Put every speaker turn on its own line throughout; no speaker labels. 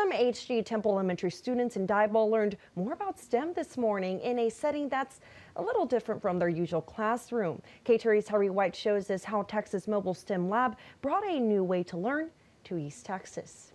Some HG Temple Elementary students in Diboll learned more about STEM this morning in a setting that's a little different from their usual classroom. KTRE's Harry White shows us how Texas Mobile STEM Lab brought a new way to learn to East Texas.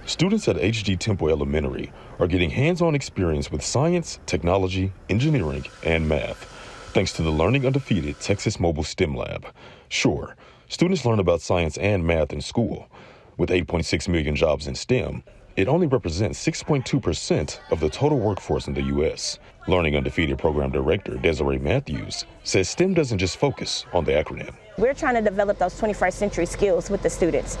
Students at HG Temple Elementary are getting hands-on experience with science, technology, engineering, and math, thanks to the Learning Undefeated Texas Mobile STEM Lab. Sure, students learn about science and math in school. With 8.6 million jobs in STEM, it only represents 6.2% of the total workforce in the U.S. Learning Undefeated Program Director Desiree Matthews says STEM doesn't just focus on the acronym.
We're trying to develop those 21st century skills with the students.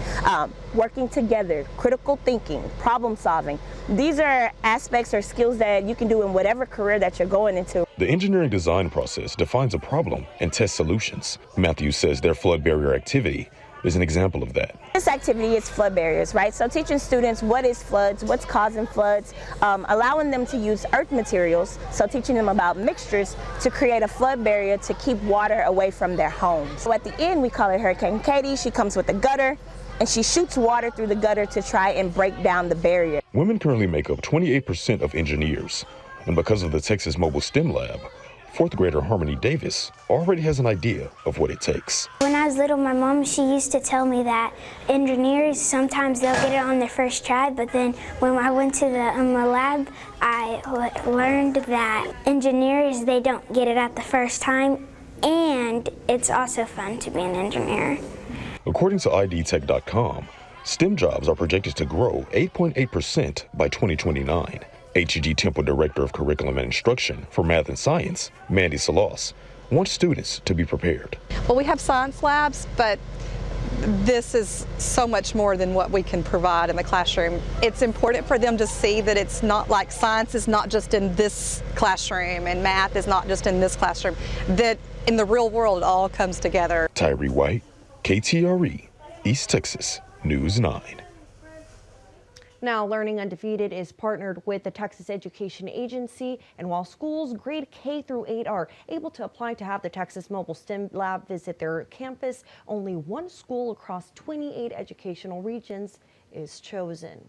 Working together, critical thinking, problem solving. These are aspects or skills that you can do in whatever career that you're going into.
The engineering design process defines a problem and tests solutions. Matthews says their flood barrier activity is an example of that.
This activity is flood barriers, right? So teaching students what is floods, what's causing floods, allowing them to use earth materials, so teaching them about mixtures to create a flood barrier to keep water away from their homes. So at the end, we call it Hurricane Katie. She comes with a gutter and she shoots water through the gutter to try and break down the barrier.
Women currently make up 28% of engineers, and because of the Texas Mobile STEM Lab, fourth grader Harmony Davis already has an idea of what it takes.
When I was little, my mom, she used to tell me that engineers, sometimes they'll get it on their first try, but then when I went to the lab, I learned that engineers, they don't get it at the first time, and it's also fun to be an engineer.
According to IDTech.com, STEM jobs are projected to grow 8.8% by 2029. HG Temple Director of Curriculum and Instruction for Math and Science, Mandy Salas, wants students to be prepared.
Well, we have science labs, but this is so much more than what we can provide in the classroom. It's important for them to see that it's not like science is not just in this classroom and math is not just in this classroom, that in the real world it all comes together.
Tyree White, KTRE, East Texas, News 9.
Now, Learning Undefeated is partnered with the Texas Education Agency, and while schools grade K through 8 are able to apply to have the Texas Mobile STEM Lab visit their campus, only one school across 28 educational regions is chosen.